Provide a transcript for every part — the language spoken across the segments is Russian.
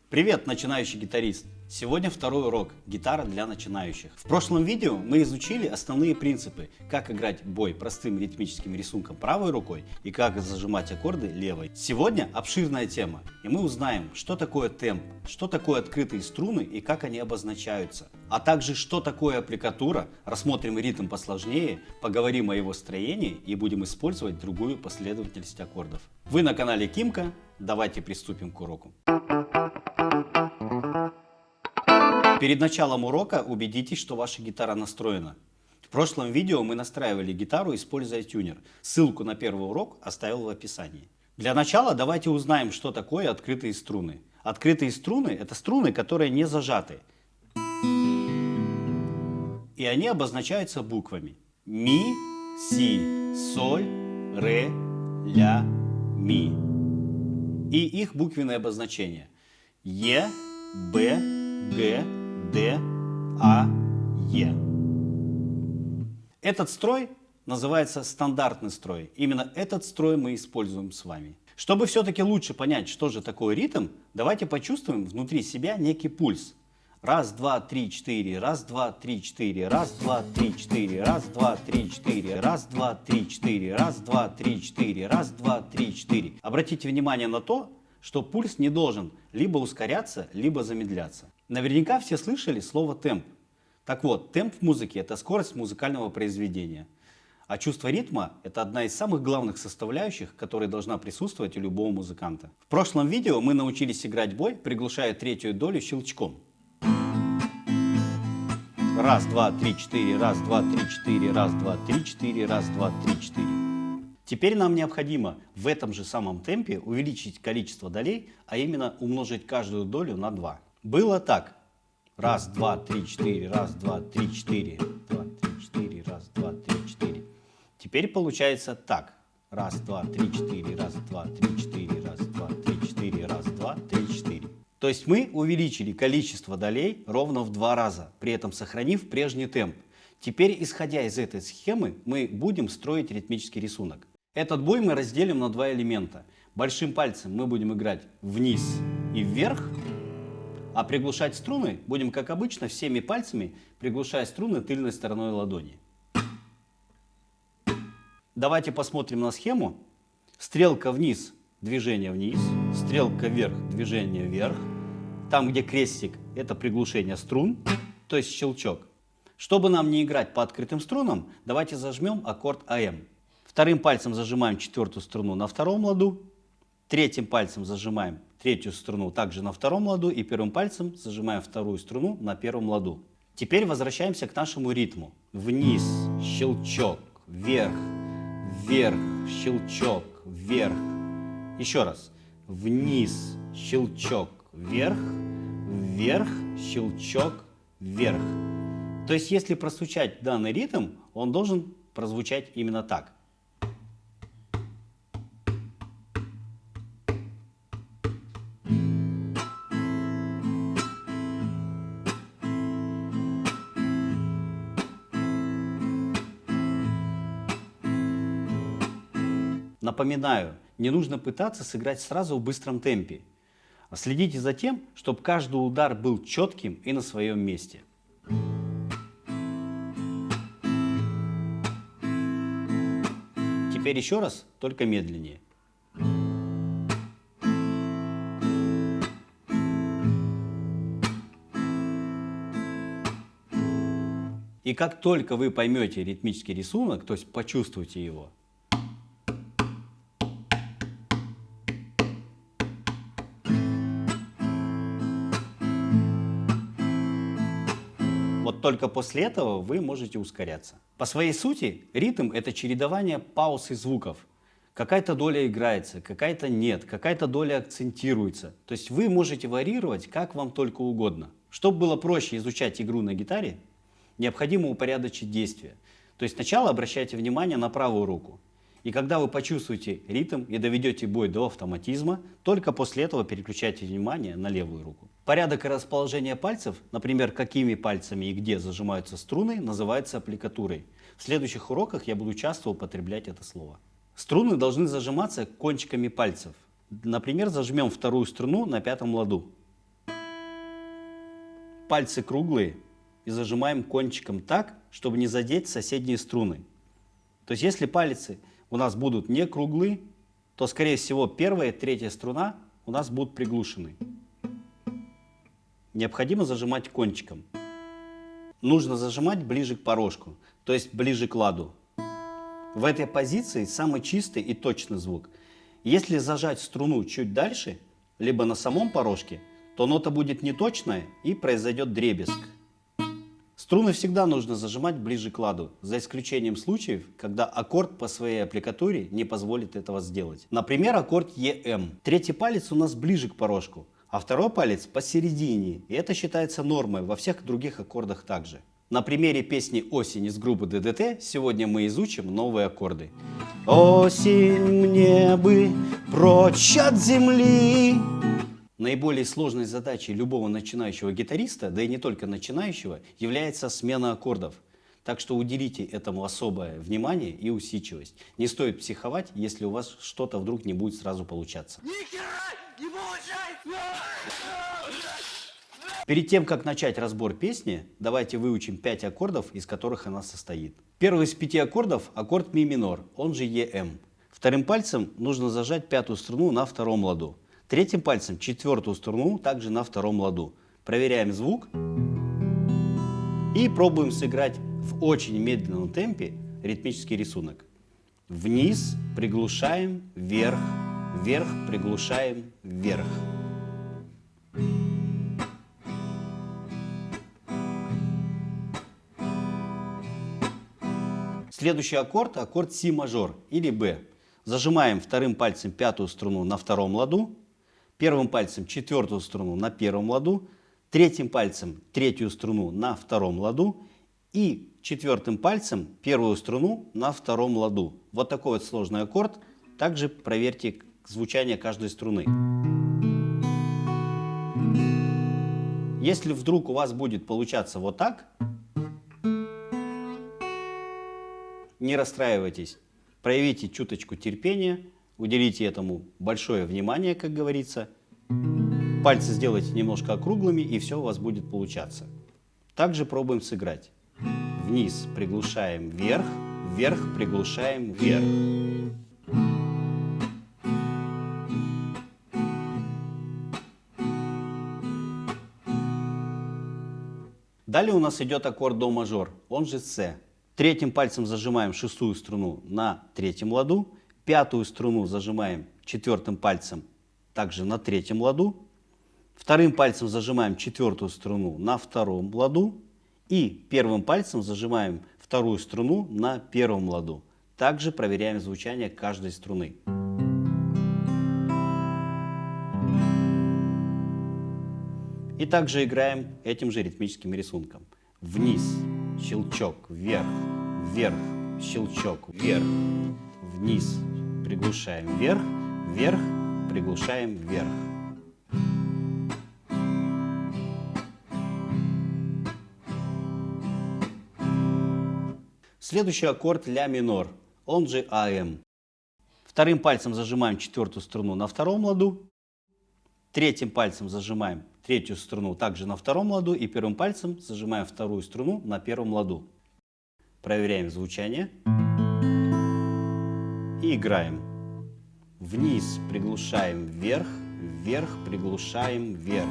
Привет, начинающий гитарист! Сегодня второй урок «Гитара для начинающих». В прошлом видео мы изучили основные принципы, как играть бой простым ритмическим рисунком правой рукой и как зажимать аккорды левой. Сегодня обширная тема, и мы узнаем, что такое темп, что такое открытые струны и как они обозначаются, а также что такое аппликатура, рассмотрим ритм посложнее, поговорим о его строении и будем использовать другую последовательность аккордов. Вы на канале Кимка, давайте приступим к уроку. Перед началом урока убедитесь, что ваша гитара настроена. В прошлом видео мы настраивали гитару, используя тюнер. Ссылку на первый урок оставил в описании. Для начала давайте узнаем, что такое открытые струны. Открытые струны – это струны, которые не зажаты. И они обозначаются буквами ми, си, соль, ре, ля, ми. И их буквенное обозначение Е, Б, Г, Д, А, Е. Этот строй называется стандартный строй. Именно этот строй мы используем с вами. Чтобы все-таки лучше понять, что же такое ритм, давайте почувствуем внутри себя некий пульс. Раз, два, три, четыре, раз, два, три, четыре, раз, два, три, четыре, раз, два, три, четыре, раз, два, три, четыре, раз, два, три, четыре, раз, два, три, четыре. Обратите внимание на то, что пульс не должен либо ускоряться, либо замедляться. Наверняка все слышали слово темп. Так вот, темп в музыке – это скорость музыкального произведения. А чувство ритма – это одна из самых главных составляющих, которая должна присутствовать у любого музыканта. В прошлом видео мы научились играть бой, приглушая третью долю щелчком. Раз, два, три, четыре, раз, два, три, четыре, раз, два, три, четыре, раз, два, три, четыре. Теперь нам необходимо в этом же самом темпе увеличить количество долей, а именно умножить каждую долю на 2. Было так. Раз, два, три, четыре, раз, два, три, четыре, два, три, четыре, раз, два, три, четыре. Теперь получается так. Раз, два, три, четыре, раз, два, три, четыре, раз, два, три, четыре, раз, два, три, четыре. То есть мы увеличили количество долей ровно в 2 раза, при этом сохранив прежний темп. Теперь, исходя из этой схемы, мы будем строить ритмический рисунок. Этот бой мы разделим на 2 элемента. Большим пальцем мы будем играть вниз и вверх, а приглушать струны будем, как обычно, всеми пальцами, приглушая струны тыльной стороной ладони. Давайте посмотрим на схему. Стрелка вниз, движение вниз, стрелка вверх, движение вверх. Там, где крестик, это приглушение струн, то есть щелчок. Чтобы нам не играть по открытым струнам, давайте зажмем аккорд АМ. Вторым пальцем зажимаем 4-ю струну на 2-м ладу, третьим пальцем зажимаем 3-ю струну также на 2-м ладу и первым пальцем зажимаем 2-ю струну на 1-м ладу. Теперь возвращаемся к нашему ритму. Вниз, щелчок, вверх, вверх, щелчок, вверх. Еще раз. Вниз, щелчок, вверх, вверх, щелчок, вверх. То есть, если прозвучать данный ритм, он должен прозвучать именно так. Напоминаю, не нужно пытаться сыграть сразу в быстром темпе. Следите за тем, чтобы каждый удар был четким и на своем месте. Теперь еще раз, только медленнее. И как только вы поймете ритмический рисунок, то есть почувствуете его, вот только после этого вы можете ускоряться. По своей сути, ритм – это чередование пауз и звуков. Какая-то доля играется, какая-то нет, какая-то доля акцентируется. То есть вы можете варьировать как вам только угодно. Чтобы было проще изучать игру на гитаре, необходимо упорядочить действия. То есть сначала обращайте внимание на правую руку. И когда вы почувствуете ритм и доведете бой до автоматизма, только после этого переключайте внимание на левую руку. Порядок и расположение пальцев, например, какими пальцами и где зажимаются струны, называется аппликатурой. В следующих уроках я буду часто употреблять это слово. Струны должны зажиматься кончиками пальцев. Например, зажмем вторую струну на 5-м ладу. пальцы круглые и зажимаем кончиком так, чтобы не задеть соседние струны. То есть если пальцы у нас будут не круглые, то скорее всего первая и третья струна у нас будут приглушены. Необходимо зажимать кончиком. Нужно зажимать ближе к порожку, то есть ближе к ладу. В этой позиции самый чистый и точный звук. Если зажать струну чуть дальше, либо на самом порожке, то нота будет неточная и произойдет дребезг. Струны всегда нужно зажимать ближе к ладу, за исключением случаев, когда аккорд по своей аппликатуре не позволит этого сделать. Например, аккорд EM. Третий палец у нас ближе к порожку, а второй палец посередине, и это считается нормой во всех других аккордах также. На примере песни «Осень» из группы ДДТ сегодня мы изучим новые аккорды. Осень мне бы прочь от земли. Наиболее сложной задачей любого начинающего гитариста, да и не только начинающего, является смена аккордов. Так что уделите этому особое внимание и усидчивость. Не стоит психовать, если у вас что-то вдруг не будет сразу получаться. Перед тем, как начать разбор песни, давайте выучим 5 аккордов, из которых она состоит. Первый из 5 аккордов – аккорд ми минор, он же EM. Вторым пальцем нужно зажать пятую струну на втором ладу. Третьим пальцем четвертую струну также на втором ладу. Проверяем звук и пробуем сыграть в очень медленном темпе ритмический рисунок. Вниз приглушаем, вверх, вверх приглушаем, вверх. Следующий аккорд – аккорд си мажор или Б. Зажимаем вторым пальцем пятую струну на втором ладу, первым пальцем четвертую струну на первом ладу, третьим пальцем третью струну на втором ладу и четвертым пальцем первую струну на втором ладу. Вот такой вот сложный аккорд. Также проверьте звучание каждой струны. Если вдруг у вас будет получаться вот так, не расстраивайтесь, проявите чуточку терпения, уделите этому большое внимание, как говорится. Пальцы сделайте немножко округлыми, и все у вас будет получаться. Также пробуем сыграть. Вниз приглушаем вверх, вверх приглушаем вверх. Далее у нас идет аккорд до мажор, он же С. Третьим пальцем зажимаем шестую струну на третьем ладу, пятую струну зажимаем четвертым пальцем также на третьем ладу, вторым пальцем зажимаем четвертую струну на втором ладу и первым пальцем зажимаем вторую струну на первом ладу. Также проверяем звучание каждой струны. И также играем этим же ритмическим рисунком. Вниз, щелчок, вверх, вверх, щелчок, вверх, вниз, приглушаем вверх, вверх, приглушаем вверх. Следующий аккорд ля минор, он же АМ. Вторым пальцем зажимаем четвертую струну на втором ладу, третьим пальцем зажимаем третью струну также на втором ладу и первым пальцем зажимаем вторую струну на первом ладу. Проверяем звучание и играем. Вниз приглушаем вверх, вверх приглушаем вверх.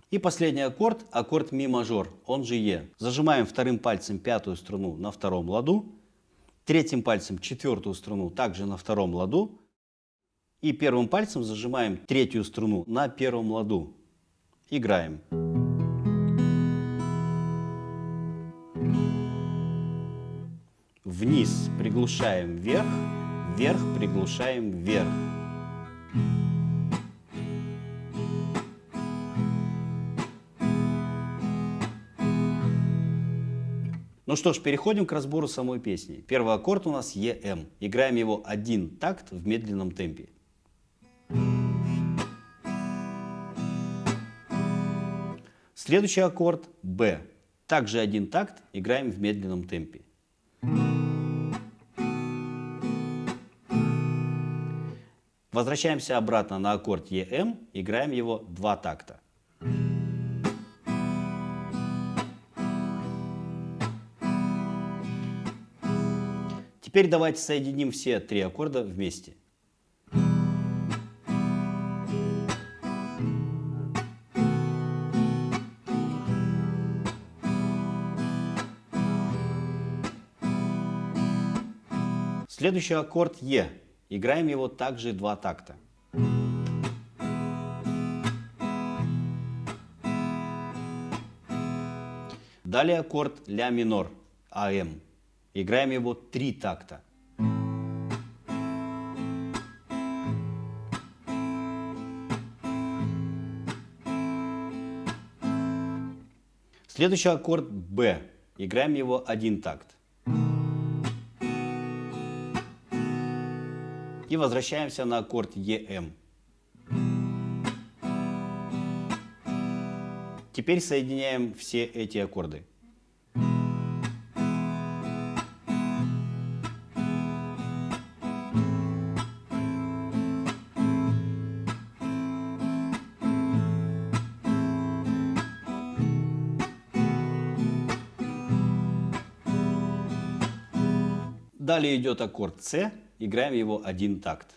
И последний аккорд, аккорд ми мажор, он же Е. Зажимаем вторым пальцем пятую струну на втором ладу, третьим пальцем четвертую струну также на втором ладу и первым пальцем зажимаем третью струну на первом ладу. Играем. Вниз приглушаем вверх, вверх приглушаем вверх. Ну что ж, переходим к разбору самой песни. Первый аккорд у нас EM. Играем его один такт в медленном темпе. Следующий аккорд B. Также один такт, играем в медленном темпе. Возвращаемся обратно на аккорд EM, играем его 2 такта. Теперь давайте соединим все 3 аккорда вместе. Следующий аккорд Е. Играем его также 2 такта. Далее аккорд ля минор, АМ. Играем его 3 такта. Следующий аккорд Б. Играем его 1 такт. И возвращаемся на аккорд EM. Теперь соединяем все эти аккорды. Далее идет аккорд С. Играем его 1 такт.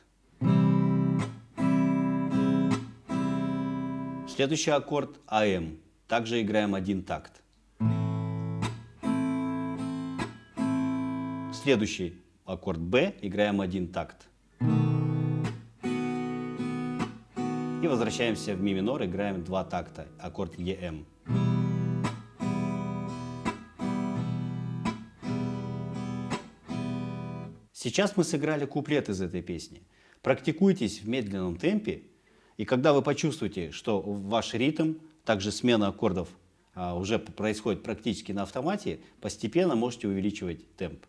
Следующий аккорд АМ. Также играем 1 такт. Следующий аккорд Б. Играем 1 такт. И возвращаемся в ми минор. Играем 2 такта. Аккорд ЕМ. Сейчас мы сыграли куплет из этой песни. Практикуйтесь в медленном темпе, и когда вы почувствуете, что ваш ритм, также смена аккордов уже происходит практически на автомате, постепенно можете увеличивать темп.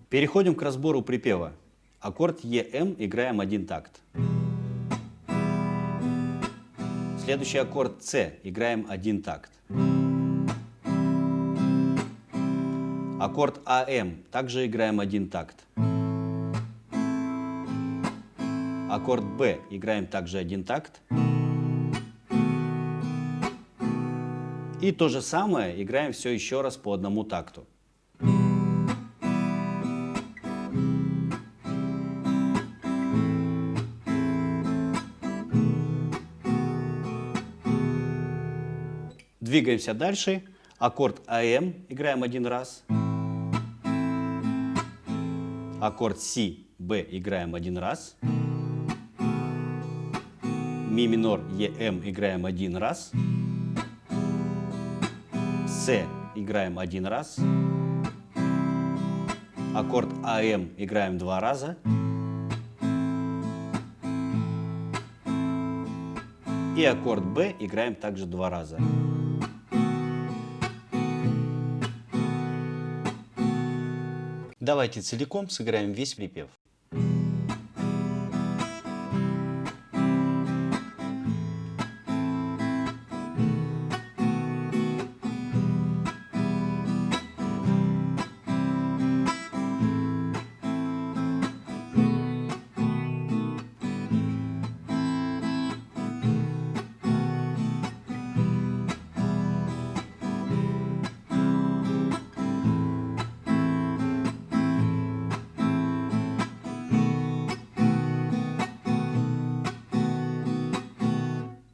Переходим к разбору припева. Аккорд EM играем 1 такт. Следующий аккорд С играем 1 такт. Аккорд АМ также играем 1 такт. Аккорд Б играем также 1 такт. И то же самое играем все еще раз по 1 такту. Двигаемся дальше. Аккорд АМ играем 1 раз. Аккорд Си, Б играем 1 раз. Ми минор, ЕМ играем 1 раз. С играем 1 раз. Аккорд АМ играем 2 раза. И аккорд Б играем также 2 раза. Давайте целиком сыграем весь припев.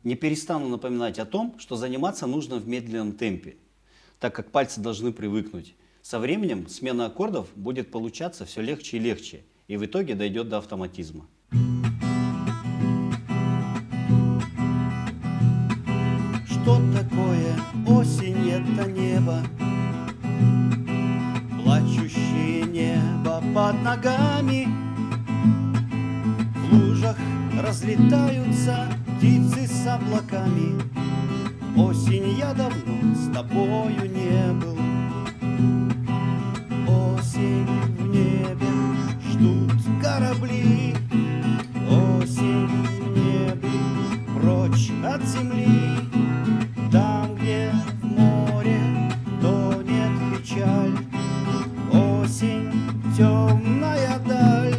Не перестану напоминать о том, что заниматься нужно в медленном темпе, так как пальцы должны привыкнуть. Со временем смена аккордов будет получаться все легче и легче, и в итоге дойдет до автоматизма. Что такое осень, это небо, плачущее небо под ногами. В лужах разлетаются птицы с облаками, Осень, я давно с тобою не был. Осень, в небе ждут корабли. Осень, в небе прочь от земли. Там, где в море тонет печаль. Осень, темная даль.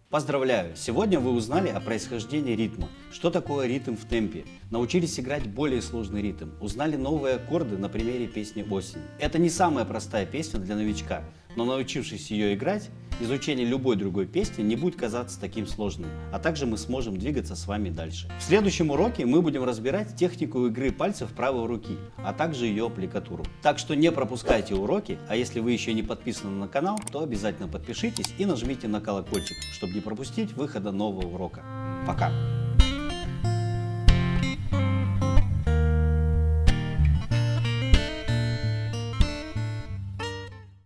Поздравляю! Сегодня вы узнали о происхождении ритма. Что такое ритм в темпе? Научились играть более сложный ритм. Узнали новые аккорды на примере песни «Осень». Это не самая простая песня для новичка, но научившись ее играть, изучение любой другой песни не будет казаться таким сложным, а также мы сможем двигаться с вами дальше. В следующем уроке мы будем разбирать технику игры пальцев правой руки, а также ее аппликатуру. Так что не пропускайте уроки, а если вы еще не подписаны на канал, то обязательно подпишитесь и нажмите на колокольчик, чтобы не пропустить выхода нового урока. Пока!